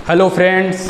Hello friends,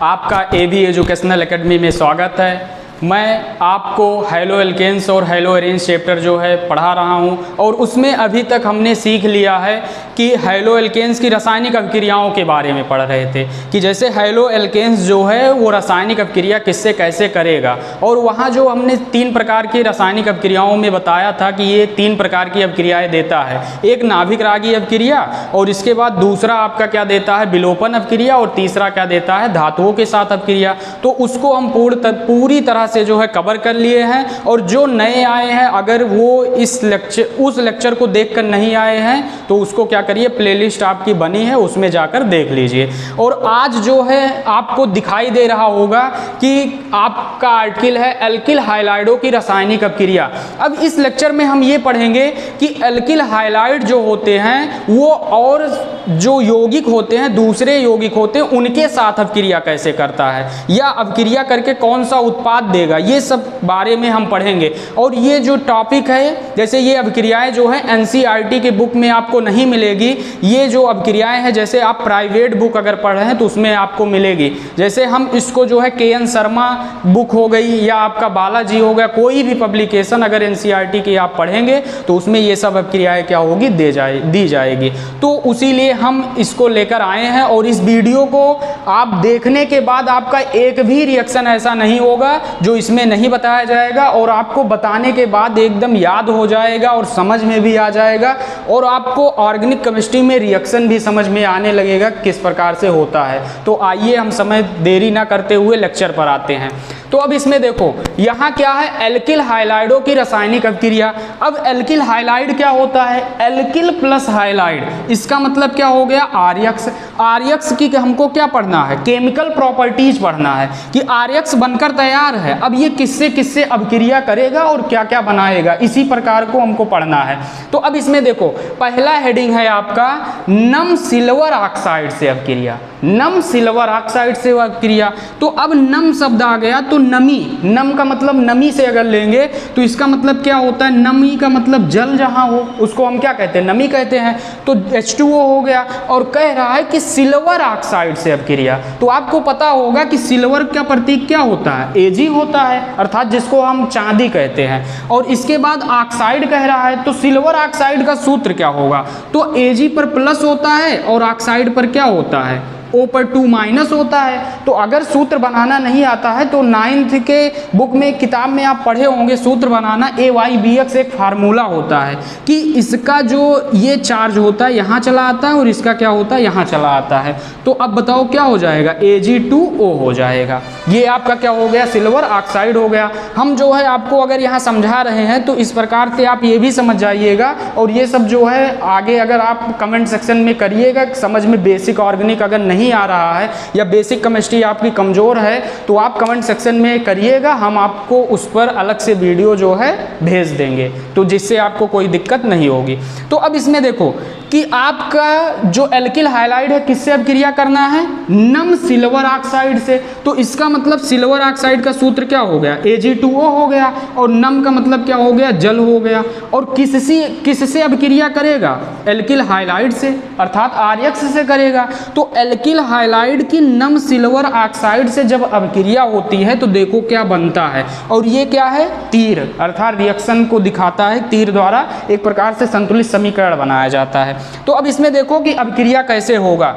आपका AB educational academy में स्वागत है। मैं आपको हैलो एल्केन्स और हैलो एरेन्स चैप्टर जो है पढ़ा रहा हूं और उसमें अभी तक हमने सीख लिया है कि हैलो एल्केन्स की रासायनिक अभिक्रियाओं के बारे में पढ़ रहे थे कि जैसे हैलो एल्केन्स जो है वो रासायनिक अभिक्रिया किससे कैसे करेगा, और वहाँ जो हमने 3 प्रकार की रासायनिक अभिक्रियाओं में बताया था कि ये 3 प्रकार की अभिक्रियाएँ देता है। एक नाभिक रागी अभिक्रिया, और इसके बाद दूसरा आपका क्या देता है विलोपन अभिक्रिया, और तीसरा क्या देता है धातुओं के साथ अभिक्रिया। तो उसको हम पूरी तरह से जो है कवर कर लिए हैं, और जो नए आए हैं अगर वो उस लेक्चर को देखकर नहीं आए हैं तो उसको क्या करिए, प्लेलिस्ट आपकी बनी है उसमें जाकर देख लीजिए। और आज जो है आपको दिखाई दे रहा होगा कि आपका आर्टिकल है एल्किल हाइलाइडों की रासायनिक अभिक्रिया। अब इस लेक्चर में हम ये पढ़ेंगे कि एल्किल हाइलाइड जो होते हैं वो और जो यौगिक होते हैं, दूसरे यौगिक होते हैं, उनके साथ अभिक्रिया कैसे करता है या अभिक्रिया करके कौन सा उत्पाद देगा, ये सब बारे में हम पढ़ेंगे। और ये जो टॉपिक है, जैसे ये अभिक्रियाएं जो है एनसीईआरटी के बुक में आपको नहीं मिलेगी। ये जो अभिक्रियाएं हैं जैसे आप प्राइवेट बुक अगर पढ़ रहे हैं तो उसमें आपको मिलेगी। जैसे हम इसको जो है के.एन. शर्मा बुक हो गई या आपका बालाजी हो गया, कोई भी पब्लिकेशन अगर एनसीईआरटी की आप पढ़ेंगे तो उसमें ये सब अभिक्रियाएं क्या होगी, दी जाएगी। तो उसीलिए हम इसको लेकर आए हैं, और इस वीडियो को आप देखने के बाद आपका एक भी रिएक्शन ऐसा नहीं होगा जो इसमें नहीं बताया जाएगा, और आपको बताने के बाद एकदम याद हो जाएगा और समझ में भी आ जाएगा, और आपको ऑर्गेनिक केमिस्ट्री में रिएक्शन भी समझ में आने लगेगा किस प्रकार से होता है। तो आइए हम समय देरी ना करते हुए लेक्चर पर आते हैं। तो अब इसमें देखो यहाँ क्या है, एल्किल हाइलाइडों की रासायनिक अभिक्रिया। अब एल्किल हाइलाइड क्या होता है, एल्किल प्लस हाइलाइड, इसका मतलब क्या हो गया आर्यक्स। आर्यक्स की हमको क्या पढ़ना है, केमिकल प्रॉपर्टीज पढ़ना है कि आर्यक्स बनकर तैयार है, अब ये किससे किससे अभिक्रिया करेगा और क्या क्या बनाएगा, इसी प्रकार को हमको पढ़ना है। तो अब इसमें देखो पहला हेडिंग है आपका नम सिल्वर ऑक्साइड से अभिक्रिया, नम सिल्वर ऑक्साइड से अभिक्रिया। तो अब नम शब्द आ गया तो नमी, नम का मतलब नमी से अगर लेंगे तो इसका मतलब क्या होता है, नमी का मतलब जल जहां हो उसको हम क्या कहते हैं, नमी कहते हैं। तो H2O हो गया, और कह रहा है कि सिल्वर ऑक्साइड से अभिक्रिया। तो आपको पता होगा कि सिल्वर का प्रतीक क्या होता है, Ag होता है, अर्थात जिसको हम चांदी कहते हैं। और इसके बाद ऑक्साइड कह रहा है, तो सिल्वर ऑक्साइड का सूत्र क्या होगा, तो Ag पर प्लस होता है और ऑक्साइड पर क्या होता है, O पर 2 माइनस होता है। तो अगर सूत्र बनाना नहीं आता है तो 9th के बुक में किताब में आप पढ़े होंगे सूत्र बनाना, AyBx एक फार्मूला होता है कि इसका जो ये चार्ज होता है यहाँ चला आता है और इसका क्या होता है यहाँ चला आता है। तो अब बताओ क्या हो जाएगा, Ag2O हो जाएगा। ये आपका क्या हो गया, सिल्वर ऑक्साइड हो गया। हम जो है आपको अगर यहाँ समझा रहे हैं तो इस प्रकार से आप ये भी समझ जाइएगा, और ये सब जो है आगे अगर आप कमेंट सेक्शन में करिएगा समझ में, बेसिक ऑर्गेनिक अगर नहीं आ रहा है या बेसिक केमिस्ट्री आपकी कमजोर है तो आप कमेंट सेक्शन में करिएगा, हम आपको उस पर अलग से वीडियो जो है भेज देंगे, तो जिससे आपको कोई दिक्कत नहीं होगी। तो अब इसमें देखो कि आपका जो एल्किल हाइलाइड है किससे अभिक्रिया करना है, नम सिल्वर ऑक्साइड से। तो इसका मतलब सिल्वर ऑक्साइड का सूत्र क्या हो गया, Ag2O हो गया, और नम का मतलब क्या हो गया, जल हो गया। और किससे अभिक्रिया करेगा, एल्किल हाइलाइड से, अर्थात आर्यक्स से करेगा। तो एल्किल हाइलाइड की नम सिल्वर ऑक्साइड से जब अभिक्रिया होती है तो देखो क्या बनता है, और ये क्या है, तीर, अर्थात रिएक्शन को दिखाता है तीर द्वारा, एक प्रकार से संतुलित समीकरण बनाया जाता है। तो अब इसमें देखो कि अभिक्रिया कैसे होगा।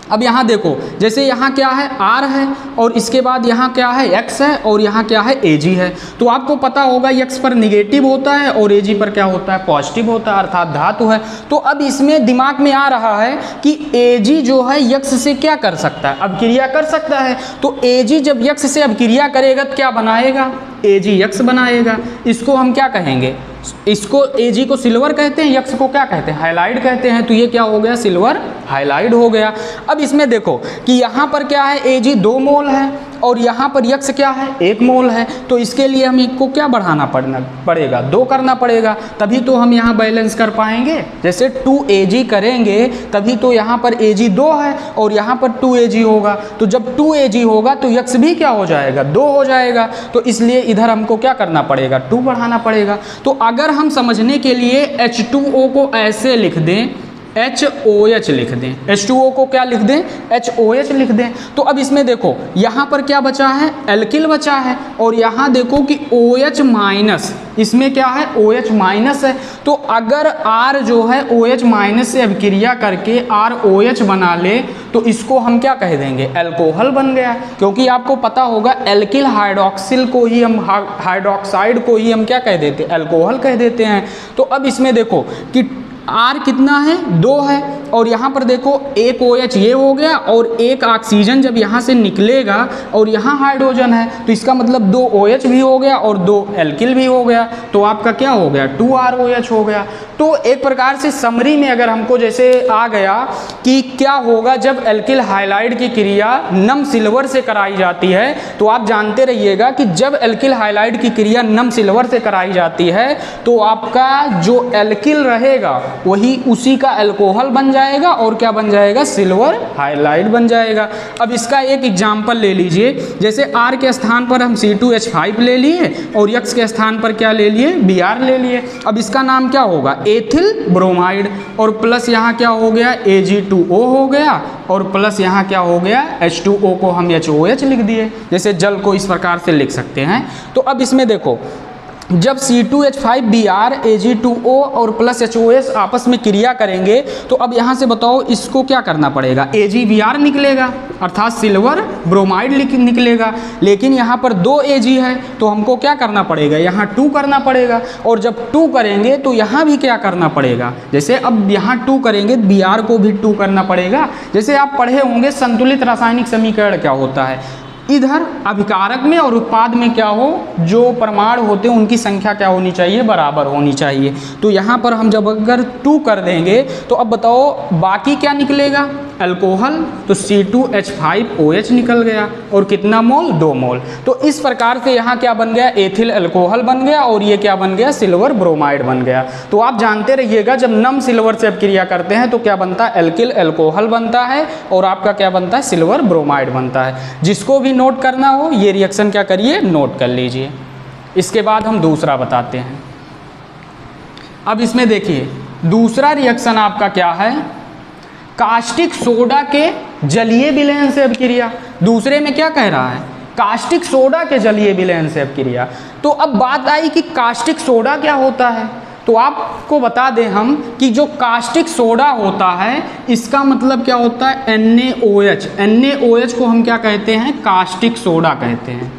अब यहाँ देखो जैसे यहाँ क्या है R है, और इसके बाद यहाँ क्या है X है, और यहाँ क्या है Ag है। तो आपको पता होगा X पर निगेटिव होता है और Ag पर क्या होता है, पॉजिटिव होता है, अर्थात धातु है। तो अब इसमें दिमाग में आ रहा है कि Ag जो है X से क्या कर सकता है, अभिक्रिया कर सकता है। तो Ag जब X से अभिक्रिया करेगा तो क्या बनाएगा, AgX बनाएगा। इसको हम क्या कहेंगे, इसको Ag को सिल्वर कहते हैं, X को क्या कहते हैं, हाइलाइड कहते हैं। तो ये क्या हो गया, सिल्वर हाइलाइड हो गया। अब इसमें देखो कि यहाँ पर क्या है, Ag 2 मोल है और यहाँ पर X क्या है, 1 मोल है। तो इसके लिए हम इसको क्या बढ़ाना पड़ेगा, 2 करना पड़ेगा, तभी तो हम यहाँ बैलेंस कर पाएंगे। जैसे 2Ag करेंगे तभी तो यहाँ पर Ag 2 है और यहाँ पर 2Ag होगा। तो जब 2Ag होगा तो X भी क्या हो जाएगा, 2 हो जाएगा। तो इसलिए इधर हमको क्या करना पड़ेगा, 2 बढ़ाना पड़ेगा। तो अगर हम समझने के लिए H2O को ऐसे लिख दें HOH लिख दें, H2O को क्या लिख दें, HOH लिख दें। तो अब इसमें देखो यहाँ पर क्या बचा है, एल्किल बचा है, और यहाँ देखो कि OH माइनस, इसमें क्या है, OH माइनस है। तो अगर R जो है OH माइनस से अभिक्रिया करके ROH बना ले तो इसको हम क्या कह देंगे, एल्कोहल बन गया। क्योंकि आपको पता होगा एल्किल हाइड्रोक्सिल को ही हम, हाइड्रोक्साइड को ही हम क्या कह देते हैं, एल्कोहल कह देते हैं। तो अब इसमें देखो कि R कितना है, 2 है, और यहाँ पर देखो एक OH ये हो गया और एक ऑक्सीजन जब यहाँ से निकलेगा और यहाँ हाइड्रोजन है तो इसका मतलब 2 OH भी हो गया और 2 एल्किल भी हो गया। तो आपका क्या हो गया, 2 ROH हो गया। तो एक प्रकार से समरी में अगर हमको जैसे आ गया कि क्या होगा जब एल्किल हाइलाइड की क्रिया नम सिल्वर से कराई जाती है, तो आप जानते रहिएगा कि जब एल्किल हाइलाइड की क्रिया नम सिल्वर से कराई जाती है तो आपका जो एल्किल रहेगा वही उसी का एल्कोहल बन जाएगा और क्या बन जाएगा, सिल्वर हाइलाइड बन जाएगा। अब इसका एक एग्जाम्पल ले लीजिए, जैसे R के स्थान पर हम C2H5 ले लिए और X के स्थान पर क्या ले लिए, Br ले लिए। अब इसका नाम क्या होगा, एथिल ब्रोमाइड, और प्लस यहाँ क्या हो गया, Ag2O हो गया, और प्लस यहाँ क्या हो गया, H2O को हम HOH लिख दिए। जैसे जल को इस प्रकार से लिख सकते हैं। तो अब इसमें देखो जब C2H5Br Ag2O और प्लस HOH आपस में क्रिया करेंगे तो अब यहाँ से बताओ इसको क्या करना पड़ेगा, AgBr निकलेगा अर्थात सिल्वर ब्रोमाइड निकलेगा। लेकिन यहाँ पर 2 Ag है तो हमको क्या करना पड़ेगा, यहाँ 2 करना पड़ेगा, और जब 2 करेंगे तो यहाँ भी क्या करना पड़ेगा, जैसे अब यहाँ 2 करेंगे Br को भी 2 करना पड़ेगा। जैसे आप पढ़े होंगे संतुलित रासायनिक समीकरण क्या होता है, इधर अभिकारक में और उत्पाद में क्या हो, जो परमाणु होते हैं उनकी संख्या क्या होनी चाहिए, बराबर होनी चाहिए। तो यहाँ पर हम जब अगर 2 कर देंगे तो अब बताओ बाकी क्या निकलेगा, अल्कोहल। तो C2H5OH निकल गया और कितना मोल, 2 मोल। तो इस प्रकार से यहाँ क्या बन गया, एथिल अल्कोहल बन गया और ये क्या बन गया, सिल्वर ब्रोमाइड बन गया। तो आप जानते रहिएगा जब नम सिल्वर से अपक्रिया करते हैं तो क्या बनता है, एल्किल अल्कोहल बनता है और आपका क्या बनता है, सिल्वर ब्रोमाइड बनता है। जिसको भी नोट करना हो ये रिएक्शन क्या करिए, नोट कर लीजिए। इसके बाद हम दूसरा बताते हैं। अब इसमें देखिए दूसरा रिएक्शन आपका क्या है, कास्टिक सोडा के जलीय विलयन से अपक्रिया। दूसरे में क्या कह रहा है, कास्टिक सोडा के जलीय विलयन से अपक्रिया। तो अब बात आई कि कास्टिक सोडा क्या होता है, तो आपको बता दें हम कि जो कास्टिक सोडा होता है इसका मतलब क्या होता है, NaOH। NaOH को हम क्या कहते हैं, कास्टिक सोडा कहते हैं।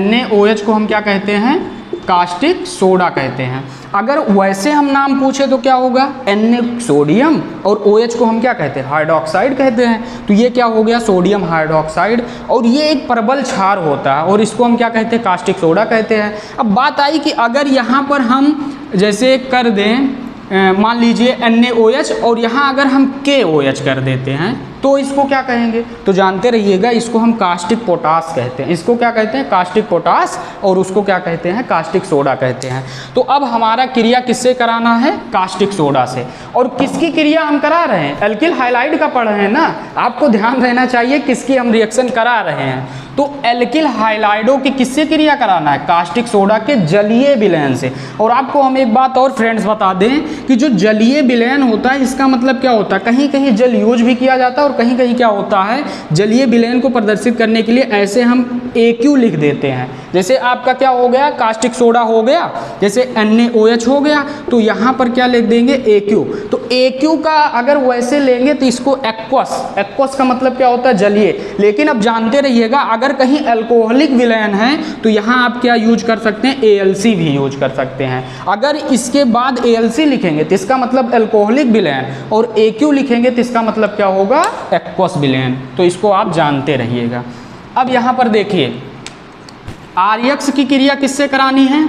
NaOH को हम क्या कहते हैं, कास्टिक सोडा कहते हैं। अगर वैसे हम नाम पूछे तो क्या होगा, Na सोडियम और OH को हम क्या कहते हैं, हाइड्रोक्साइड कहते हैं। तो ये क्या हो गया, सोडियम हाइड्रोक्साइड, और ये एक प्रबल क्षार होता है और इसको हम क्या कहते हैं, कास्टिक सोडा कहते हैं। अब बात आई कि अगर यहाँ पर हम जैसे कर दें मान लीजिए NaOH और यहाँ अगर हम KOH कर देते हैं तो इसको क्या कहेंगे, तो जानते रहिएगा इसको हम कास्टिक पोटास कहते हैं। इसको क्या कहते हैं, कास्टिक पोटास, और उसको क्या कहते हैं, कास्टिक सोडा कहते हैं। तो अब हमारा क्रिया किससे कराना है, कास्टिक सोडा से। और किसकी क्रिया हम करा रहे हैं, एल्किल हाइलाइड का पढ़ रहे हैं ना, आपको ध्यान रहना चाहिए किसकी हम रिएक्शन करा रहे हैं। तो एल्किल हाइलाइडों की किससे क्रिया कराना है, कास्टिक सोडा के जलीय विलयन से। और आपको हम एक बात और फ्रेंड्स बता दें कि जो जलीय विलयन होता है इसका मतलब क्या होता है, कहीं कहीं जल यूज भी किया जाता है और कहीं कहीं क्या होता है, जलीय विलयन को प्रदर्शित करने के लिए ऐसे हम AQ लिख देते हैं। जैसे आपका क्या हो गया, कास्टिक सोडा हो गया, जैसे NaOH हो गया, तो यहाँ पर क्या लिख देंगे, AQ। तो AQ का अगर वैसे लेंगे तो इसको एक्वस, एक्वस का मतलब क्या होता है, जलीय। लेकिन अब जानते रहिएगा अगर कहीं अल्कोहलिक विलयन है तो यहाँ आप क्या यूज कर सकते हैं, ALC भी यूज कर सकते हैं। अगर इसके बाद ALC लिखेंगे तो इसका मतलब अल्कोहलिक विलयन, और AQ लिखेंगे तो इसका मतलब क्या होगा, एक्वस विलयन। तो इसको आप जानते रहिएगा। अब यहाँ पर देखिए RX की क्रिया किससे करानी है,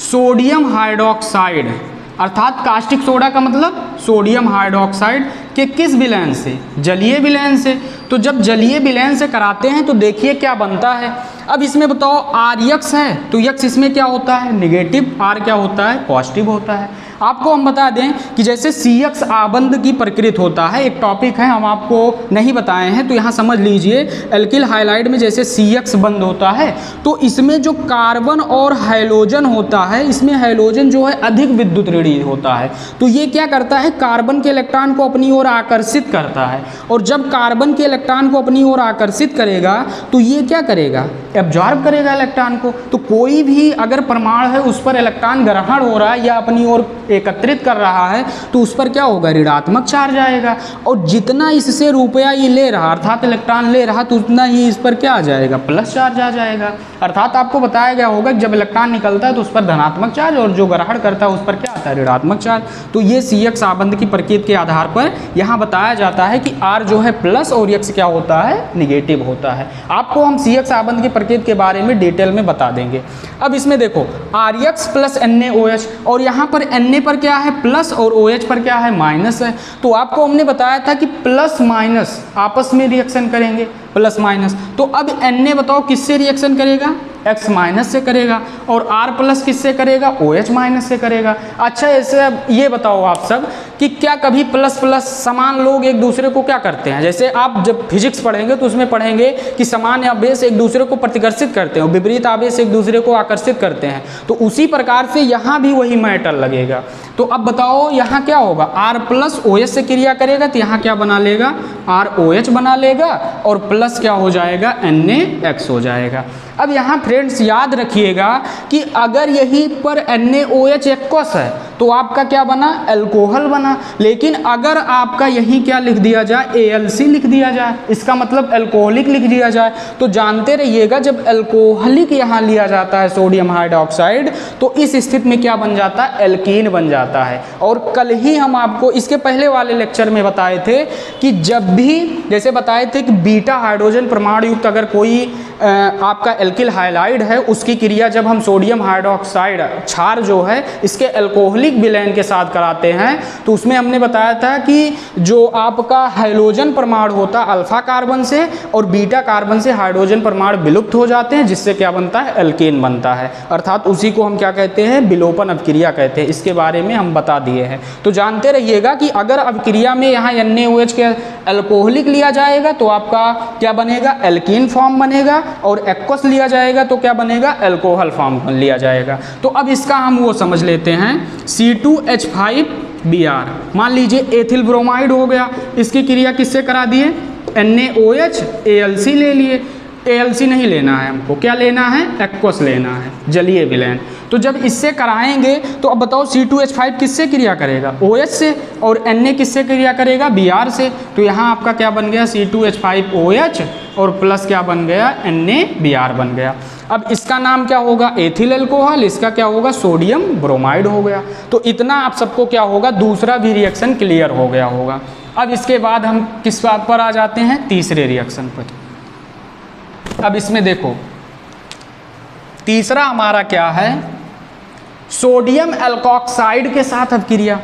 सोडियम हाइड्रोक्साइड अर्थात कास्टिक सोडा का मतलब सोडियम हाइड्रोक्साइड के किस विलयन से, जलीय विलयन से। तो जब जलीय विलयन से कराते हैं तो देखिए क्या बनता है। अब इसमें बताओ RX है तो X इसमें क्या होता है, निगेटिव, R क्या होता है, पॉजिटिव होता है। आपको हम बता दें कि जैसे CX आबंध की प्रकृति होता है, एक टॉपिक है हम आपको नहीं बताए हैं, तो यहाँ समझ लीजिए एल्किल हाइलाइड में जैसे CX बंध होता है तो इसमें जो कार्बन और हाइड्रोजन होता है, इसमें हाइड्रोजन जो है अधिक विद्युत ऋणी होता है, तो ये क्या करता है, कार्बन के इलेक्ट्रॉन को अपनी ओर आकर्षित करता है, और जब कार्बन के इलेक्ट्रॉन को अपनी ओर आकर्षित करेगा तो ये क्या करेगा, एब्जॉर्ब करेगा इलेक्ट्रॉन को। तो कोई भी अगर परमाणु है उस पर इलेक्ट्रॉन ग्रहण हो रहा है या अपनी ओर एकत्रित कर रहा है तो उस पर क्या होगा, ऋणात्मक चार्ज आएगा, और जितना इससे रुपया ये ले रहा अर्थात इलेक्ट्रॉन ले रहा तो उतना ही इस पर क्या आ जाएगा, प्लस चार्ज आ जाएगा। अर्थात आपको बताया गया होगा कि जब इलेक्ट्रॉन निकलता है तो उस पर धनात्मक चार्ज और जो ग्रहण करता है उस पर क्या आता है, ऋणात्मक चार्ज। तो ये CX आबंध की प्रकृति के आधार पर यहाँ बताया जाता है कि R जो है प्लस और X क्या होता है, निगेटिव होता है। आपको हम CX आबंध की प्रकृति के बारे में डिटेल में बता देंगे। अब इसमें देखो RX प्लस NaOH, और यहाँ पर Na पर क्या है प्लस और OH पर क्या है माइनस है। तो आपको हमने बताया था कि प्लस माइनस आपस में रिएक्शन करेंगे, प्लस माइनस। तो अब Na बताओ किससे रिएक्शन करेगा, X माइनस से करेगा, और R प्लस किससे करेगा, OH माइनस से करेगा। अच्छा ऐसे ये बताओ आप सब कि क्या कभी प्लस प्लस समान लोग एक दूसरे को क्या करते हैं, जैसे आप जब फिजिक्स पढ़ेंगे तो उसमें पढ़ेंगे कि समान आवेश एक दूसरे को प्रतिकर्षित करते हैं और विपरीत आवेश एक दूसरे को आकर्षित करते हैं, तो उसी प्रकार से यहाँ भी वही मैटर लगेगा। तो अब बताओ यहाँ क्या होगा, R प्लस OH से क्रिया करेगा तो यहाँ क्या बना लेगा, ROH बना लेगा, और प्लस क्या हो जाएगा, NaX हो जाएगा। अब यहाँ फ्रेंड्स याद रखिएगा कि अगर यहीं पर NaOH एक्वस है तो आपका क्या बना, अल्कोहल बना, लेकिन अगर आपका यहीं क्या लिख दिया जाए, AlC लिख दिया जाए, इसका मतलब अल्कोहलिक लिख दिया जाए, तो जानते रहिएगा जब अल्कोहलिक यहाँ लिया जाता है सोडियम हाइड्रोक्साइड तो इस स्थिति में क्या बन जाता है, एल्कीन बन जाता है। और कल ही हम आपको इसके पहले वाले लेक्चर में बताए थे कि जब भी जैसे बताए थे कि बीटा हाइड्रोजन परमाणु युक्त अगर कोई आपका एल्किल हाइलाइड है उसकी क्रिया जब हम सोडियम हाइड्रोक्साइड क्षार जो है इसके अल्कोहलिक विलयन के साथ कराते हैं तो उसमें हमने बताया था कि जो आपका हाइड्रोजन परमाणु होता है अल्फा कार्बन से और बीटा कार्बन से हाइड्रोजन परमाणु विलुप्त हो जाते हैं, जिससे क्या बनता है, एल्केन बनता है। अर्थात उसी को हम क्या कहते हैं, विलोपन अभिक्रिया कहते हैं। इसके बारे में हम बता दिए हैं। तो जानते रहिएगा कि अगर अभिक्रिया में यहाँ NaOH के अल्कोहलिक लिया जाएगा तो आपका क्या बनेगा, एल्कीन फॉर्म बनेगा, और एक्वस लिया जाएगा तो क्या बनेगा, अल्कोहल फॉर्म लिया जाएगा। तो अब इसका हम वो समझ लेते हैं, C2H5Br मान लीजिए एथिल ब्रोमाइड हो गया, इसकी क्रिया किससे करा दिए, NaOH AlC ले लिए। AlC नहीं लेना है हमको, क्या लेना है, एक्वस लेना है, जलीय विलयन। तो जब इससे कराएंगे तो अब बताओ C2H5 किससे क्रिया करेगा, OH से, और Na किससे क्रिया करेगा, Br से। तो यहाँ आपका क्या बन गया, C2H5OH और प्लस क्या बन गया, NaBr बन गया। अब इसका नाम क्या होगा, एथिल अल्कोहल, इसका क्या होगा, सोडियम ब्रोमाइड हो गया। तो इतना आप सबको क्या होगा, दूसरा भी रिएक्शन क्लियर हो गया होगा। अब इसके बाद हम किस बात पर आ जाते हैं, तीसरे रिएक्शन पर। अब इसमें देखो तीसरा हमारा क्या है, सोडियम एल्कोक्साइड के साथ अभिक्रिया।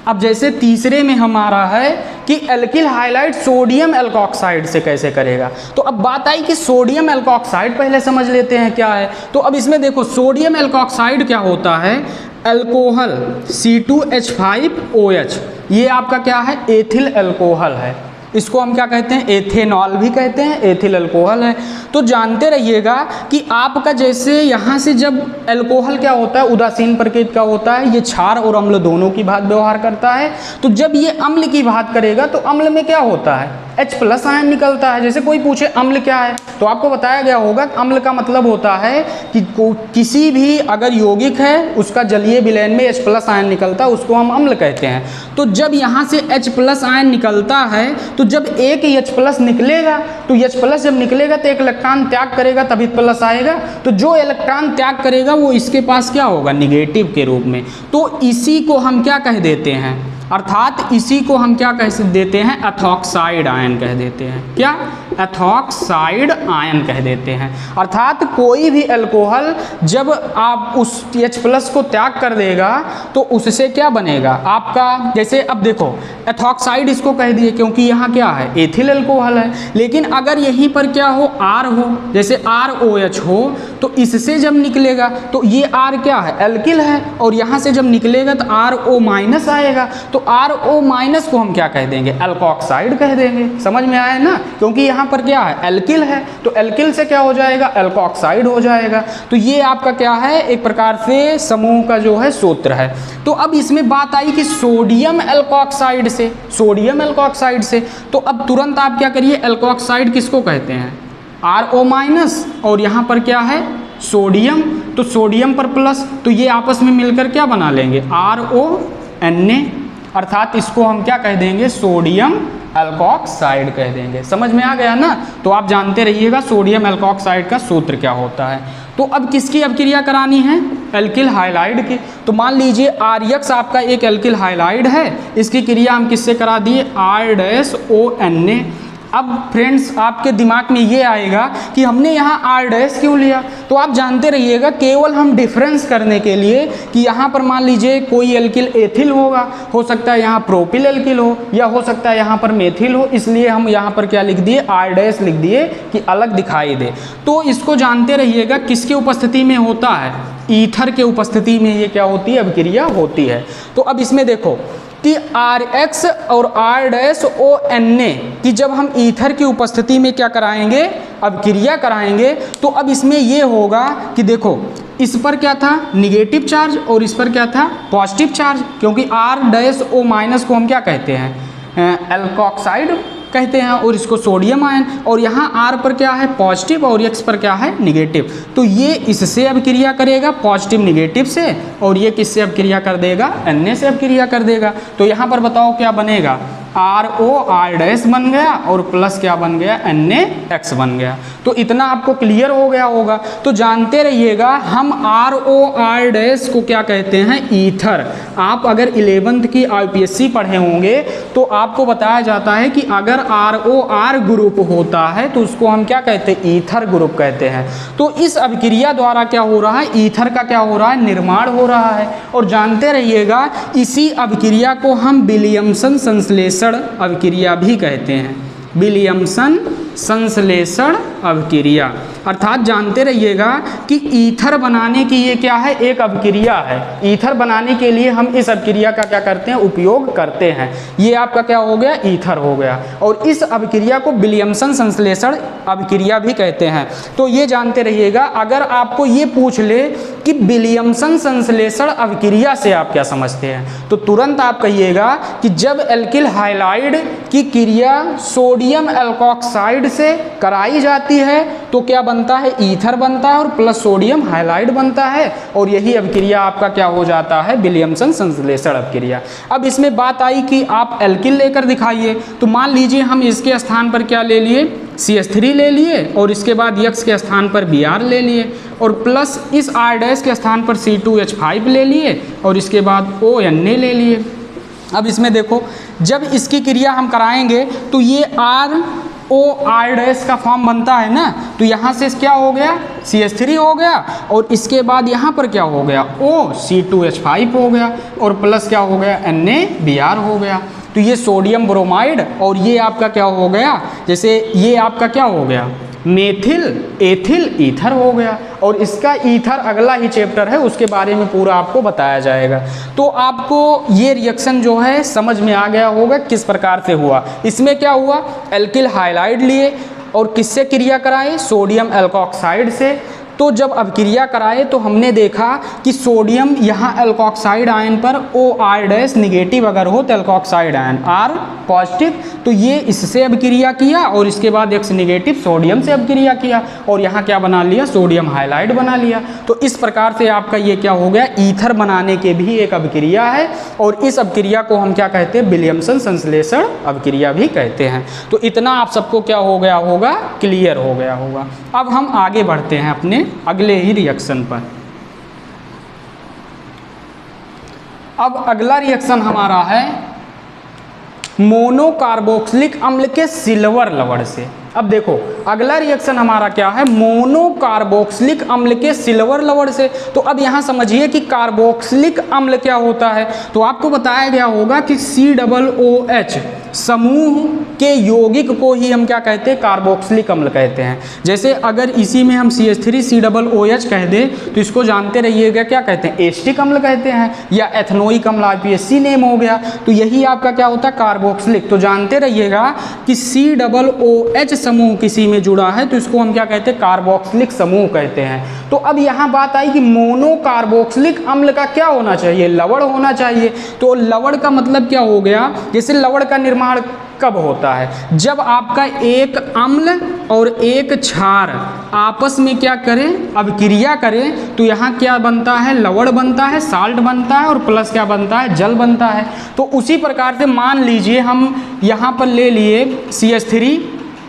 अब जैसे तीसरे में हमारा है कि एल्किल हाइलाइड सोडियम एल्कोक्साइड से कैसे करेगा, तो अब बात आई कि सोडियम एल्कोक्साइड पहले समझ लेते हैं क्या है। तो अब इसमें देखो सोडियम एल्कोक्साइड क्या होता है, अल्कोहल C2H5OH, ये आपका क्या है, एथिल अल्कोहल है। इसको हम क्या कहते हैं, एथेनॉल भी कहते हैं, एथिल अल्कोहल है। तो जानते रहिएगा कि आपका जैसे यहाँ से जब अल्कोहल क्या होता है, उदासीन प्रकृति का होता है, ये क्षार और अम्ल दोनों की भांति व्यवहार करता है। तो जब ये अम्ल की भांति करेगा तो अम्ल में क्या होता है, H+ आयन निकलता है। जैसे कोई पूछे अम्ल क्या है तो आपको बताया गया होगा अम्ल का मतलब होता है कि किसी भी अगर यौगिक है उसका जलीय विलयन में H+ आयन निकलता है, उसको हम अम्ल कहते हैं। तो जब यहाँ से H+ आयन निकलता है तो जब एक H+ निकलेगा तो H+ जब निकलेगा तो एक इलेक्ट्रॉन त्याग करेगा तभी प्लस आएगा। तो जो इलेक्ट्रॉन त्याग करेगा वो इसके पास क्या होगा, निगेटिव के रूप में। तो इसी को हम क्या कह देते हैं, अर्थात इसी को हम क्या कह देते हैं, एथॉक्साइड आयन कह देते हैं। क्या, एथॉक्साइड आयन कह देते हैं। अर्थात कोई भी अल्कोहल जब आप उस H+ को त्याग कर देगा तो उससे क्या बनेगा आपका, जैसे अब देखो एथॉक्साइड इसको कह दिए क्योंकि यहाँ क्या है एथिल अल्कोहल है, लेकिन अगर यहीं पर क्या हो R हो, जैसे ROH हो, तो इससे जब निकलेगा तो ये R क्या है एल्किल है, और यहाँ से जब निकलेगा तो RO- आएगा, तो RO- को हम क्या कह देंगे एल्कोक्साइड कह देंगे। समझ में आया ना, क्योंकि यहाँ पर क्या है एल्किल है, तो एल्किल से क्या हो जाएगा एल्कोक्साइड हो जाएगा। तो ये आपका क्या है एक प्रकार से समूह का जो है सूत्र है। तो अब इसमें बात आई कि सोडियम एल्कोक्साइड से, सोडियम एल्कोक्साइड से, तो अब तुरंत आप क्या करिए एल्कोक्साइड किसको कहते हैं RO- और यहाँ पर क्या है सोडियम, तो सोडियम पर प्लस, तो ये आपस में मिलकर क्या बना लेंगे RONA, अर्थात इसको हम क्या कह देंगे सोडियम एल्कोक्साइड कह देंगे। समझ में आ गया ना, तो आप जानते रहिएगा सोडियम एल्कोक्साइड का सूत्र क्या होता है। तो अब किसकी अभिक्रिया करानी है एल्किल हाइलाइड की, तो मान लीजिए RX आपका एक एल्किल हाइलाइड है, इसकी क्रिया हम किससे करा दिए R-ONA। अब फ्रेंड्स आपके दिमाग में ये आएगा कि हमने यहाँ R- क्यों लिया, तो आप जानते रहिएगा केवल हम डिफरेंस करने के लिए कि यहाँ पर मान लीजिए कोई एल्किल एथिल होगा, हो सकता है यहाँ प्रोपिल एल्किल हो, या हो सकता है यहाँ पर मेथिल हो, इसलिए हम यहाँ पर क्या लिख दिए R- लिख दिए कि अलग दिखाई दे। तो इसको जानते रहिएगा किसकी उपस्थिति में होता है ईथर के उपस्थिति में ये क्या होती है अभिक्रिया होती है। तो अब इसमें देखो कि RX और R-ONA की जब हम ईथर की उपस्थिति में क्या कराएंगे अभिक्रिया कराएंगे, तो अब इसमें ये होगा कि देखो इस पर क्या था निगेटिव चार्ज और इस पर क्या था पॉजिटिव चार्ज, क्योंकि R-O- को हम क्या कहते हैं एल्कोक्साइड कहते हैं, और इसको सोडियम आयन, और यहाँ R पर क्या है पॉजिटिव और X पर क्या है निगेटिव, तो ये इससे अभिक्रिया करेगा पॉजिटिव निगेटिव से, और ये किससे अभिक्रिया कर देगा Na से अभिक्रिया कर देगा। तो यहाँ पर बताओ क्या बनेगा RO-R- बन गया और प्लस क्या बन गया NaX बन गया। तो इतना आपको क्लियर हो गया होगा। तो जानते रहिएगा हम RO-R- को क्या कहते हैं ईथर। आप अगर 11th की IPSC पढ़े होंगे तो आपको बताया जाता है कि अगर ROR ग्रुप होता है तो उसको हम क्या कहते हैं ईथर ग्रुप कहते हैं। तो इस अभिक्रिया द्वारा क्या हो रहा है ईथर का क्या हो रहा है निर्माण हो रहा है। और जानते रहिएगा इसी अभिक्रिया को हम विलियमसन संश्लेषण अभिक्रिया भी कहते हैं, विलियमसन संश्लेषण अभिक्रिया। अर्थात जानते रहिएगा कि ईथर बनाने की ये क्या है एक अभिक्रिया है। ईथर बनाने के लिए हम इस अभिक्रिया का क्या करते हैं उपयोग करते हैं। ये आपका क्या हो गया ईथर हो गया, और इस अभिक्रिया को विलियमसन संश्लेषण अभिक्रिया भी कहते हैं। तो ये जानते रहिएगा अगर आपको ये पूछ ले कि विलियमसन संश्लेषण अभिक्रिया से आप क्या समझते हैं, तो तुरंत आप कहिएगा कि जब एल्किल हाइलाइड की क्रिया सोडियम एल्कोक्साइड से कराई जाती है तो क्या बनता है ईथर बनता है और प्लस सोडियम हाइलाइड बनता है, और यही अभिक्रिया आपका क्या हो जाता है विलियमसन संश्लेषण अभिक्रिया। अब इसमें बात आई कि आप एल्किल लेकर दिखाइए, तो मान लीजिए हम इसके स्थान पर क्या ले लिए CH3 ले लिए, और इसके बाद X के स्थान पर Br ले लिए, और प्लस इस R- के स्थान पर C2H5 ले लिए, और इसके बाद ONA ले लिए। अब इसमें देखो जब इसकी क्रिया हम कराएंगे तो ये ROR- का फॉर्म बनता है ना, तो यहाँ से क्या हो गया CH3 हो गया, और इसके बाद यहाँ पर क्या हो गया C2H5 हो गया, और प्लस क्या हो गया NaBr हो गया। तो ये सोडियम ब्रोमाइड, और ये आपका क्या हो गया जैसे ये आपका क्या हो गया मेथिल एथिल ईथर हो गया। और इसका ईथर अगला ही चैप्टर है उसके बारे में पूरा आपको बताया जाएगा। तो आपको ये रिएक्शन जो है समझ में आ गया होगा किस प्रकार से हुआ। इसमें क्या हुआ एल्किल हाइलाइड लिए और किससे क्रिया कराए सोडियम एल्कोक्साइड से। तो जब अभिक्रिया कराए तो हमने देखा कि सोडियम यहाँ एल्कोक्साइड आयन पर OR- निगेटिव अगर हो तो एल्कोक्साइड आयन R पॉजिटिव, तो ये इससे अभिक्रिया किया, और इसके बाद X निगेटिव सोडियम से अभिक्रिया किया, और यहाँ क्या बना लिया सोडियम हाइलाइड बना लिया। तो इस प्रकार से आपका ये क्या हो गया ईथर बनाने के भी एक अभिक्रिया है, और इस अभिक्रिया को हम क्या कहते हैं विलियमसन संश्लेषण अभिक्रिया भी कहते हैं। तो इतना आप सबको क्या हो गया होगा क्लियर हो गया होगा। अब हम आगे बढ़ते हैं अपने अगले ही रिएक्शन पर। अब अगला रिएक्शन हमारा है मोनोकार्बोक्सिलिक अम्ल के सिल्वर लवण से। अब देखो अगला रिएक्शन हमारा क्या है, मोनो कार्बोक्सिलिक अम्ल के सिल्वर लवण से। तो अब यहाँ समझिए कि कार्बोक्सिलिक अम्ल क्या होता है, तो आपको बताया गया होगा कि COOH समूह के यौगिक को ही हम क्या कहते हैं, कार्बोक्सिलिक अम्ल कहते हैं। जैसे अगर इसी में हम CH3COOH कह दें तो इसको जानते रहिएगा क्या कहते हैं, एस्टिक अम्ल कहते हैं, या एथनोइक अम्ल IPSC नेम हो गया। तो यही आपका क्या होता है, कार्बोक्सिलिक। तो जानते रहिएगा कि COOH समूह किसी में जुड़ा है तो इसको हम क्या कहते हैं, कार्बोक्सिलिक समूह कहते हैं। तो अब यहाँ बात आई कि मोनो कार्बोक्सिलिक अम्ल का क्या होना चाहिए, लवण होना चाहिए। तो लवण का मतलब क्या हो गया, जैसे लवण का निर्माण कब होता है, जब आपका एक अम्ल और एक क्षार आपस में क्या करें, अभिक्रिया करें, तो यहाँ क्या बनता है, लवण बनता है, साल्ट बनता है, और प्लस क्या बनता है, जल बनता है। तो उसी प्रकार से मान लीजिए हम यहाँ पर ले लिए CH3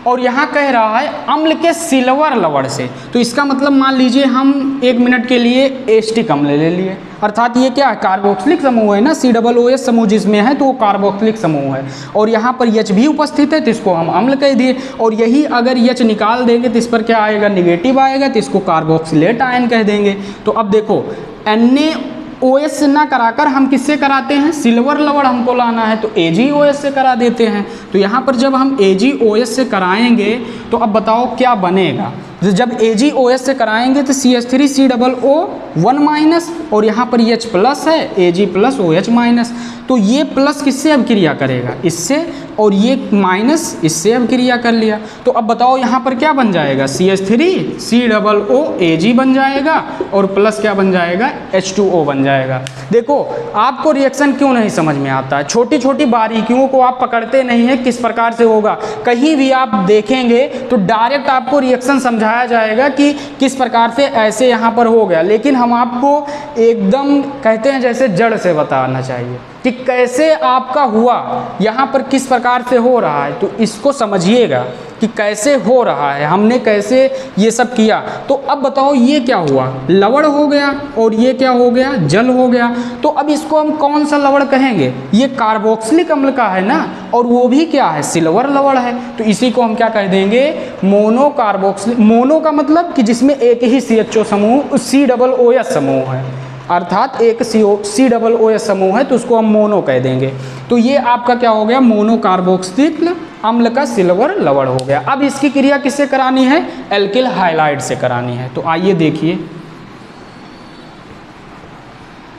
और यहाँ कह रहा है अम्ल के सिल्वर लवण से, तो इसका मतलब मान लीजिए हम 1 मिनट के लिए एस्टिक अम्ल ले लिए, अर्थात ये क्या है, कार्बोक्सिलिक समूह है ना, COOH समूह जिसमें है तो वो कार्बोक्सिलिक समूह है। और यहाँ पर H भी उपस्थित है तो इसको हम अम्ल कह दिए, और यही अगर H निकाल देंगे तो इस पर क्या आएगा, निगेटिव आएगा, तो इसको कार्बोक्सिलेट आयन कह देंगे। तो अब देखो NaOH से ना कराकर हम किससे कराते हैं, सिल्वर लवण हमको लाना है तो AgOH से करा देते हैं। तो यहाँ पर जब हम AgOH से कराएंगे तो अब बताओ क्या बनेगा, जब AgOH से कराएंगे तो CH3COO1 माइनस, और यहाँ पर H प्लस है, Ag+OH माइनस। तो ये प्लस किससे अभिक्रिया करेगा, इससे, और ये माइनस इससे अभिक्रिया कर लिया। तो अब बताओ यहाँ पर क्या बन जाएगा, CH3COOAg बन जाएगा, और प्लस क्या बन जाएगा, H2O बन जाएगा। देखो आपको रिएक्शन क्यों नहीं समझ में आता है, छोटी छोटी बारीकियों को आप पकड़ते नहीं हैं किस प्रकार से होगा। कहीं भी आप देखेंगे तो डायरेक्ट आपको रिएक्शन समझाया जाएगा कि किस प्रकार से ऐसे यहाँ पर हो गया, लेकिन हम आपको एकदम कहते हैं जैसे जड़ से बताना चाहिए कि कैसे आपका हुआ, यहाँ पर किस प्रकार से हो रहा है। तो इसको समझिएगा कि कैसे हो रहा है, हमने कैसे ये सब किया। तो अब बताओ ये क्या हुआ, लवण हो गया, और ये क्या हो गया, जल हो गया। तो अब इसको हम कौन सा लवण कहेंगे, ये कार्बोक्सिलिक अम्ल का है ना, और वो भी क्या है, सिल्वर लवण है। तो इसी को हम क्या कह देंगे, मोनो कार्बोक्सिलिक। मोनो का मतलब कि जिसमें एक ही CHO समूह, COOH समूह है, अर्थात एक COOH समूह है, तो उसको हम मोनो कह देंगे। तो ये आपका क्या हो गया, मोनो कार्बोक्सिलिक अम्ल का सिल्वर लवण हो गया। अब इसकी क्रिया किससे करानी है, एल्किल हाइलाइड से करानी है। तो आइए देखिए,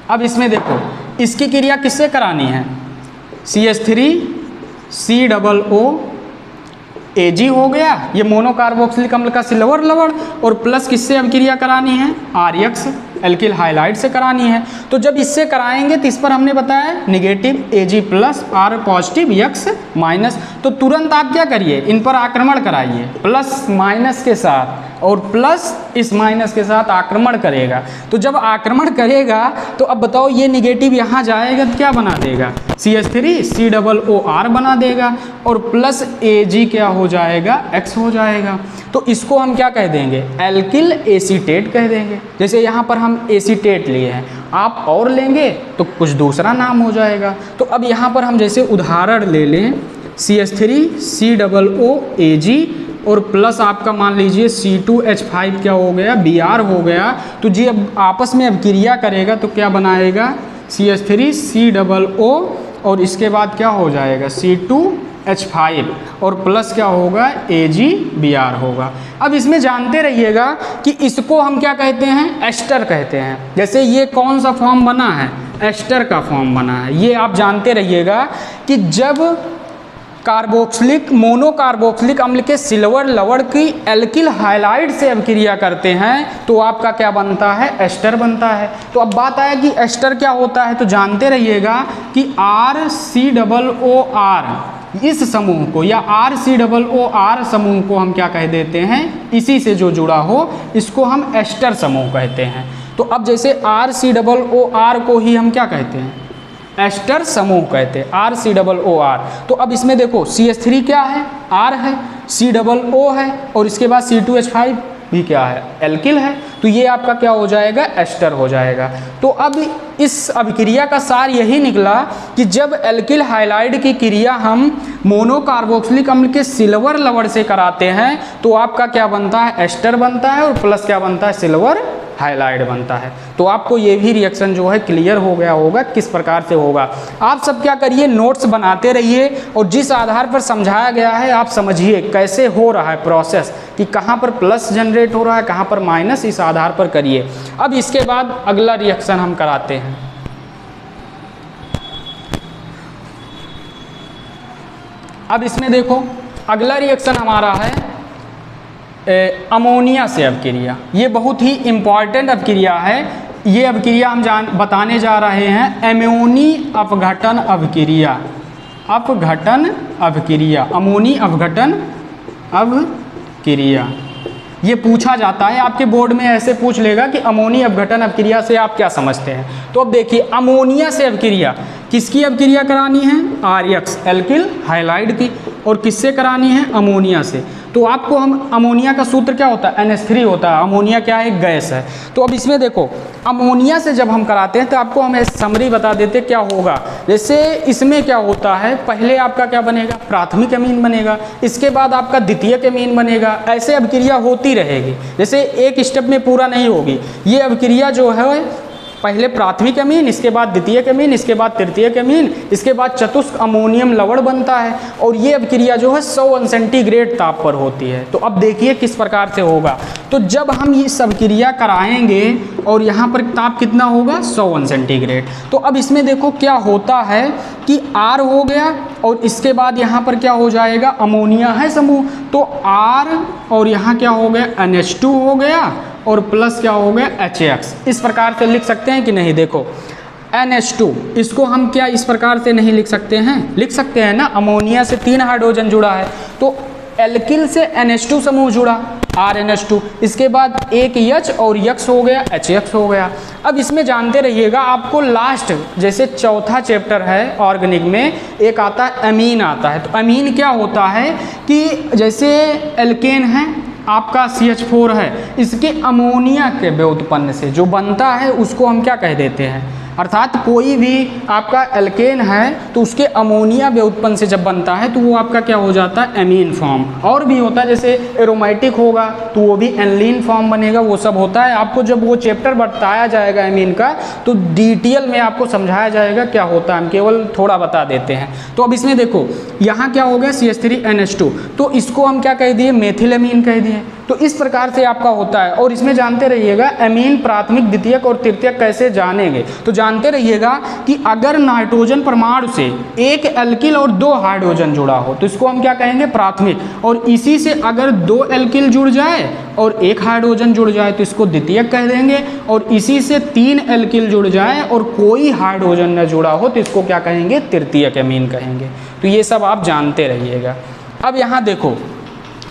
अब इसमें देखो इसकी क्रिया किससे करानी है, CH3COOAg हो गया, ये मोनो कार्बोक्सिलिक अम्ल का सिल्वर लवण, और प्लस किससे अभिक्रिया करानी है, RX एल्किल हाइलाइड से करानी है। तो जब इससे कराएंगे तो इस पर हमने बताया negative Ag+, R positive, X minus. तो तुरंत आप क्या करिए, इन पर आक्रमण कराइए प्लस माइनस के साथ, और प्लस इस माइनस के साथ आक्रमण करेगा। तो जब आक्रमण करेगा तो अब बताओ ये निगेटिव यहाँ जाएगा तो क्या बना देगा, CH3COOR बना देगा, और प्लस Ag क्या हो जाएगा, X हो जाएगा। तो इसको हम क्या कह देंगे, एल्किल एसीटेट कह देंगे। जैसे यहाँ पर हम एसीटेट लिए हैं, आप और लेंगे तो कुछ दूसरा नाम हो जाएगा। तो अब यहाँ पर हम जैसे उदाहरण ले लें, CH3COOAg और प्लस आपका मान लीजिए C2H5 क्या हो गया, Br हो गया। तो जी अब आपस में अब क्रिया करेगा तो क्या बनाएगा, CH3COO, और इसके बाद क्या हो जाएगा, C2H5, और प्लस क्या होगा, AgBr होगा। अब इसमें जानते रहिएगा कि इसको हम क्या कहते हैं, एस्टर कहते हैं। जैसे ये कौन सा फॉर्म बना है, एस्टर का फॉर्म बना है। ये आप जानते रहिएगा कि जब कार्बोक्सिलिक मोनो कार्बोक्सिलिक अम्ल के सिल्वर लवण की एल्किल हाइलाइड से अभिक्रिया करते हैं तो आपका क्या बनता है, एस्टर बनता है। तो अब बात आया कि एस्टर क्या होता है, तो जानते रहिएगा कि RCOOR इस समूह को, या RCOOR समूह को हम क्या कह देते हैं, इसी से जो जुड़ा हो इसको हम एस्टर समूह कहते हैं। तो अब जैसे RCOOR को ही हम क्या कहते हैं, एस्टर समूह कहते हैं, RCOOR। तो अब इसमें देखो CH3 क्या है, R है, COO है, और इसके बाद C2H5 भी क्या है, एल्किल है, तो ये आपका क्या हो जाएगा, एस्टर हो जाएगा। तो अब इस अभिक्रिया का सार यही निकला कि जब एल्किल हाइलाइड की क्रिया हम मोनोकार्बोक्सिलिक अम्ल के सिल्वर लवण से कराते हैं तो आपका क्या बनता है, एस्टर बनता है, और प्लस क्या बनता है, सिल्वर हाइलाइड बनता है। तो आपको ये भी रिएक्शन जो है क्लियर हो गया होगा किस प्रकार से होगा। आप सब क्या करिए, नोट्स बनाते रहिए और जिस आधार पर समझाया गया है आप समझिए कैसे हो रहा है प्रोसेस, कि कहाँ पर प्लस जनरेट हो रहा है, कहाँ पर माइनस, इस आधार पर करिए। अब इसके बाद अगला रिएक्शन हम कराते हैं। अब इसमें देखो अगला रिएक्शन हमारा है अमोनिया से अभिक्रिया। ये बहुत ही इम्पॉर्टेंट अभिक्रिया है। ये अभिक्रिया हम बताने जा रहे हैं अमोनी अपघटन अभिक्रिया। अपघटन अभिक्रिया, अमोनी अपघटन अभिक्रिया, ये पूछा जाता है आपके बोर्ड में, ऐसे पूछ लेगा कि अमोनी अपघटन अभिक्रिया से आप क्या समझते हैं। तो अब देखिए अमोनिया से अभिक्रिया, किसकी अभिक्रिया करानी है, RX एल्किल हाइलाइड की, और किससे करानी है, अमोनिया से। तो आपको हम अमोनिया का सूत्र क्या होता है, NH3 होता है। अमोनिया क्या है, गैस है। तो अब इसमें देखो अमोनिया से जब हम कराते हैं तो आपको हम समरी बता देते क्या होगा। जैसे इसमें क्या होता है, पहले आपका क्या बनेगा, प्राथमिक अमीन बनेगा, इसके बाद आपका द्वितीयक अमीन बनेगा, ऐसे अभिक्रिया होती रहेगी। जैसे एक स्टेप में पूरा नहीं होगी ये अभिक्रिया जो है, पहले प्राथमिक अमीन, इसके बाद द्वितीयक अमीन, इसके बाद तृतीयक अमीन, इसके बाद चतुष्क अमोनियम लवण बनता है। और ये अभिक्रिया जो है 100 सेंटीग्रेड ताप पर होती है। तो अब देखिए किस प्रकार से होगा। तो जब हम ये अभिक्रिया कराएंगे और यहाँ पर ताप कितना होगा, 100 सेंटीग्रेड। तो अब इसमें देखो क्या होता है कि R हो गया और इसके बाद यहाँ पर क्या हो जाएगा, अमोनिया है समूह, तो R और यहाँ क्या हो गया, NH2 हो गया, और प्लस क्या हो गया, HX। इस प्रकार से लिख सकते हैं कि नहीं, देखो NH2 इसको हम क्या इस प्रकार से नहीं लिख सकते हैं, लिख सकते हैं ना, अमोनिया से 3 हाइड्रोजन जुड़ा है तो एल्किल से NH2 समूह जुड़ा, RNH2, इसके बाद एक H और X हो गया, HX हो गया। अब इसमें जानते रहिएगा आपको लास्ट, जैसे चौथा चैप्टर है ऑर्गेनिक में, एक आता है अमीन आता है। तो अमीन क्या होता है कि जैसे एल्केन है आपका CH4 है, इसके अमोनिया के व्युत्पन्न से जो बनता है उसको हम क्या कह देते हैं, अर्थात कोई भी आपका एल्केन है तो उसके अमोनिया व्युत्पन्न से जब बनता है तो वो आपका क्या हो जाता है, एमीन फॉर्म। और भी होता है जैसे एरोमेटिक होगा तो वो भी एनलीन फॉर्म बनेगा, वो सब होता है। आपको जब वो चैप्टर बताया जाएगा एमीन का तो डिटेल में आपको समझाया जाएगा क्या होता है, हम केवल थोड़ा बता देते हैं। तो अब इसमें देखो यहाँ क्या हो गया, CH3NH2, तो इसको हम क्या कह दिए, मेथिल एमीन कह दिए। तो इस प्रकार से आपका होता है। और इसमें जानते रहिएगा एमीन प्राथमिक, द्वितीयक और तृतीयक कैसे जानेंगे, तो जानते रहिएगा कि अगर नाइट्रोजन परमाणु से एक एल्किल और 2 हाइड्रोजन जुड़ा हो तो इसको हम क्या कहेंगे, प्राथमिक। और इसी से अगर 2 एल्किल जुड़ जाए और 1 हाइड्रोजन जुड़ जाए तो इसको द्वितीयक कह देंगे। और इसी से 3 एल्किल जुड़ जाए और कोई हाइड्रोजन न जुड़ा हो तो इसको क्या कहेंगे, तृतीयक एमीन कहेंगे। तो ये सब आप जानते रहिएगा। अब यहाँ देखो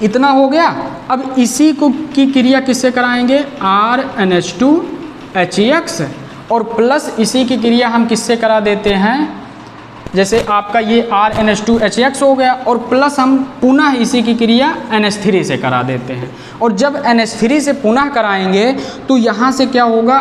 इतना हो गया। अब इसी को की क्रिया किससे कराएंगे, RNH2HX, और प्लस इसी की क्रिया हम किससे करा देते हैं, जैसे आपका ये RNH2HX हो गया और प्लस हम पुनः इसी की क्रिया NH3 से करा देते हैं। और जब NH3 से पुनः कराएंगे तो यहाँ से क्या होगा,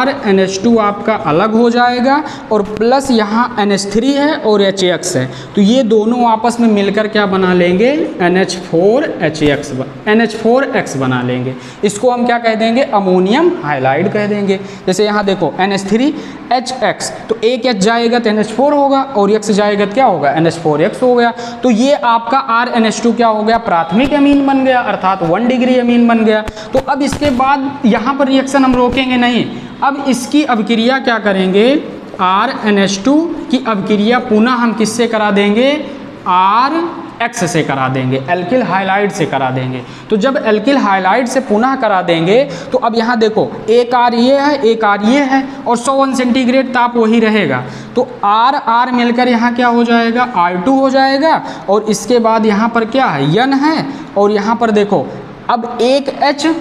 RNH2 आपका अलग हो जाएगा और प्लस यहाँ NH3 है और HX है, तो ये दोनों आपस में मिलकर क्या बना लेंगे, NH4X बना लेंगे। इसको हम क्या कह देंगे, अमोनियम हाइलाइड कह देंगे। जैसे यहाँ देखो NH3HX, तो एक H जाएगा तो NH4 होगा और X जाएगा क्या होगा, NH4X हो गया। तो ये आपका RNH2 क्या हो गया, प्राथमिक अमीन बन गया, अर्थात 1 डिग्री अमीन बन गया। तो अब इसके बाद यहाँ पर रिएक्शन हम रोकेंगे नहीं, अब इसकी अभिक्रिया क्या करेंगे, RNH2 की अभिक्रिया पुनः हम किससे करा देंगे, RX से करा देंगे, एल्किल हाइलाइड से करा देंगे। तो जब एल्किल हाइलाइड से पुनः करा देंगे तो अब यहाँ देखो एक R ये है, एक R ये है और 100 सेंटीग्रेड ताप वही रहेगा। तो R मिलकर यहाँ क्या हो जाएगा, R2 हो जाएगा। और इसके बाद यहाँ पर क्या है, N है, और यहाँ पर देखो अब एक H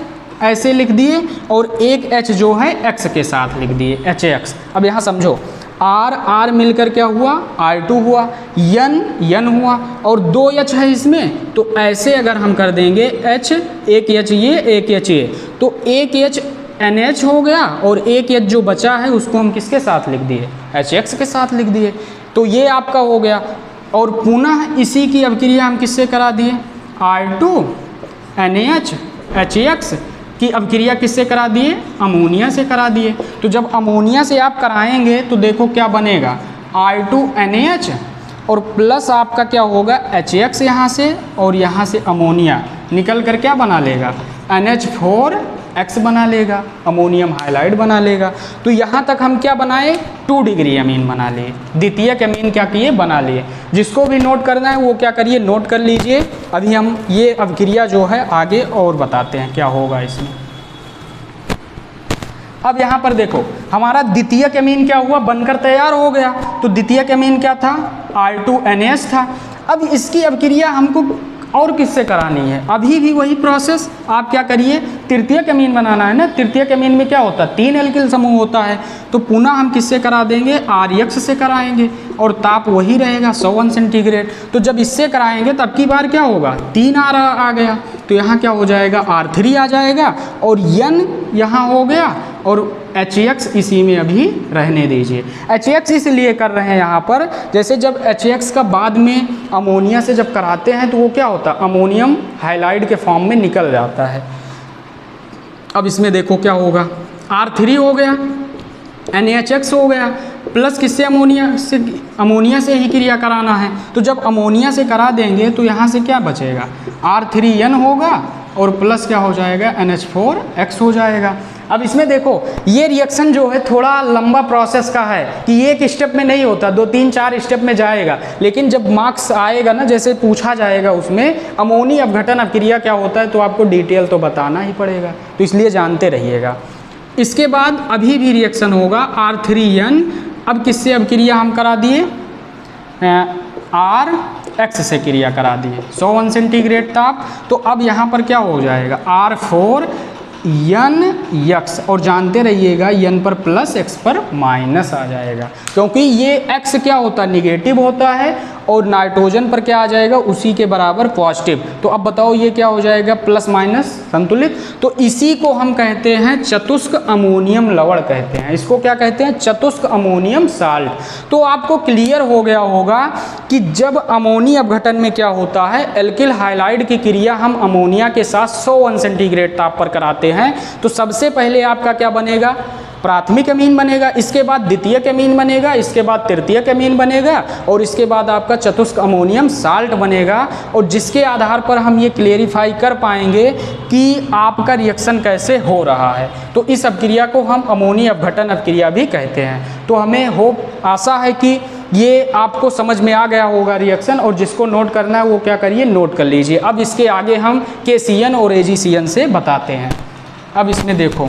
ऐसे लिख दिए और एक H जो है X के साथ लिख दिए, HX। अब यहाँ समझो आर आर मिलकर क्या हुआ, R2 हुआ, N हुआ, और 2 H है इसमें, तो ऐसे अगर हम कर देंगे H, एक H ये, एक H ये, तो एक H NH हो गया, और एक H जो बचा है उसको हम किसके साथ लिख दिए, HX के साथ लिख दिए। तो ये आपका हो गया। और पुनः इसी की अभिक्रिया हम किससे करा दिए, R2 NaH HX की अभिक्रिया किससे करा दिए, अमोनिया से करा दिए। तो जब अमोनिया से आप कराएंगे तो देखो क्या बनेगा, R2 NaH और प्लस आपका क्या होगा HX यहाँ से, और यहाँ से अमोनिया निकल कर क्या बना लेगा, NH4X बना लेगा, अमोनियम हाइलाइड बना लेगा। तो यहाँ तक हम क्या बनाए, 2 डिग्री अमीन बना लिए, द्वितीयक अमीन क्या किए, बना लिए। जिसको भी नोट करना है वो क्या करिए, नोट कर लीजिए। अभी हम ये अभिक्रिया जो है आगे और बताते हैं क्या होगा इसमें। अब यहाँ पर देखो हमारा द्वितीयक अमीन क्या हुआ, बनकर तैयार हो गया। तो द्वितीयक अमीन क्या था, R2 NaH था। अब इसकी अभिक्रिया हमको और किससे करानी है, अभी भी वही प्रोसेस आप क्या करिए, तृतीयक अमीन बनाना है ना। तृतीयक अमीन में क्या होता है, 3 एल्किल समूह होता है। तो पुनः हम किससे करा देंगे, RX से कराएंगे, और ताप वही रहेगा 101 सेंटीग्रेड। तो जब इससे कराएंगे तब की बार क्या होगा, 3 R आ गया, तो यहाँ क्या हो जाएगा, R3 आ जाएगा, और N यहाँ हो गया, और HX इसी में अभी रहने दीजिए। HX इसलिए कर रहे हैं यहाँ पर, जैसे जब HX का बाद में अमोनिया से जब कराते हैं तो वो क्या होता है, अमोनियम हाइलाइड के फॉर्म में निकल जाता है। अब इसमें देखो क्या होगा, R3 हो गया, NaHX हो गया, प्लस किससे, अमोनिया से ही क्रिया कराना है। तो जब अमोनिया से करा देंगे तो यहाँ से क्या बचेगा, R3N होगा, और प्लस क्या हो जाएगा, NH4X हो जाएगा। अब इसमें देखो ये रिएक्शन जो है थोड़ा लंबा प्रोसेस का है, कि एक स्टेप में नहीं होता, 2 3 4 स्टेप में जाएगा। लेकिन जब मार्क्स आएगा ना, जैसे पूछा जाएगा उसमें अमोनी अपघटन अभिक्रिया क्या होता है, तो आपको डिटेल तो बताना ही पड़ेगा, तो इसलिए जानते रहिएगा। इसके बाद अभी भी रिएक्शन होगा R3N। अब किससे अभिक्रिया हम करा दिए, RX से क्रिया करा दिए, 101 सेंटीग्रेड ताप। तो अब यहाँ पर क्या हो जाएगा, R4NX, और जानते रहिएगा N पर प्लस X पर माइनस आ जाएगा, क्योंकि ये X क्या होता है, निगेटिव होता है, और नाइट्रोजन पर क्या आ जाएगा, उसी के बराबर पॉजिटिव। तो अब बताओ ये क्या हो जाएगा, प्लस माइनस संतुलित। तो इसी को हम कहते हैं चतुष्क अमोनियम लवण कहते हैं। इसको क्या कहते हैं, चतुष्क अमोनियम साल्ट। तो आपको क्लियर हो गया होगा कि जब अमोनी अपघटन में क्या होता है, एल्किल हाइलाइड की क्रिया हम अमोनिया के साथ 101 सेंटीग्रेड ताप पर कराते हैं। तो सबसे पहले आपका क्या बनेगा, प्राथमिक अमीन बनेगा, इसके बाद द्वितीयक अमीन बनेगा, इसके बाद तृतीयक अमीन बनेगा, और इसके बाद आपका चतुष्क अमोनियम साल्ट बनेगा। और जिसके आधार पर हम ये क्लेरिफाई कर पाएंगे कि आपका रिएक्शन कैसे हो रहा है। तो इस अभिक्रिया को हम अमोनी अपघटन अभिक्रिया भी कहते हैं। तो हमें आशा है कि ये आपको समझ में आ गया होगा रिएक्शन, और जिसको नोट करना है वो क्या करिए, नोट कर लीजिए। अब इसके आगे हम KCN और AgCN से बताते हैं। अब इसमें देखो,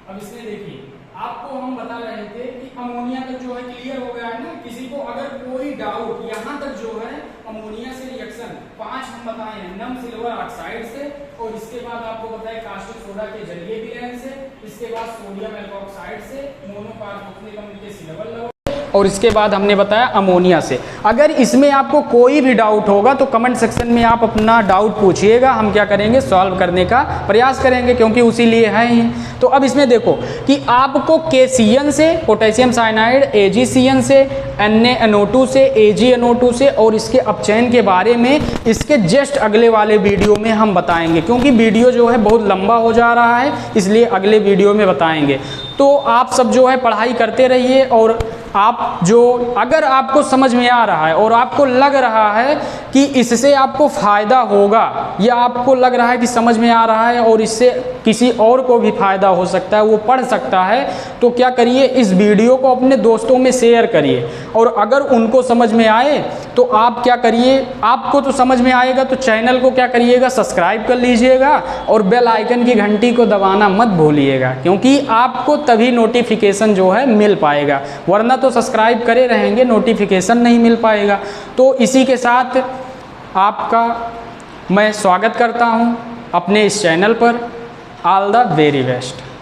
अब इसमें देखिए आपको हम बता रहे थे कि अमोनिया तक जो है क्लियर हो गया है ना। किसी को अगर कोई डाउट यहाँ तक जो है अमोनिया से रिएक्शन 5 हम बताए हैं, नम सिल्वर ऑक्साइड से, और इसके बाद आपको बताया कास्टिक सोडा के जलीय विलयन से, इसके बाद सोडियम एल्कोक्साइड से, मोनोकार्बोक्सिलिक अम्ल के सिल्वर लवण, और इसके बाद हमने बताया अमोनिया से। अगर इसमें आपको कोई भी डाउट होगा तो कमेंट सेक्शन में आप अपना डाउट पूछिएगा, हम क्या करेंगे, सॉल्व करने का प्रयास करेंगे, क्योंकि उसी लिए है ही। तो अब इसमें देखो कि आपको KCN से, पोटेशियम साइनाइड, AgCN से, NaNO2 से, AgNO2 से, और इसके अपचयन के बारे में इसके जस्ट अगले वाले वीडियो में हम बताएंगे, क्योंकि वीडियो जो है बहुत लंबा हो जा रहा है, इसलिए अगले वीडियो में बताएंगे। तो आप सब जो है पढ़ाई करते रहिए, और आप जो अगर आपको समझ में आ रहा है और आपको लग रहा है कि इससे आपको फ़ायदा होगा, या आपको लग रहा है कि समझ में आ रहा है और इससे किसी और को भी फ़ायदा हो सकता है, वो पढ़ सकता है, तो क्या करिए, इस वीडियो को अपने दोस्तों में शेयर करिए। और अगर उनको समझ में आए तो आप क्या करिए, आपको तो समझ में आएगा तो चैनल को क्या करिएगा, सब्सक्राइब कर लीजिएगा, और बेल आइकन की घंटी को दबाना मत भूलिएगा, क्योंकि आपको तभी नोटिफिकेशन जो है मिल पाएगा, वरना तो सब्सक्राइब करे रहेंगे, नोटिफिकेशन नहीं मिल पाएगा। तो इसी के साथ आपका मैं स्वागत करता हूं अपने इस चैनल पर। All the very best.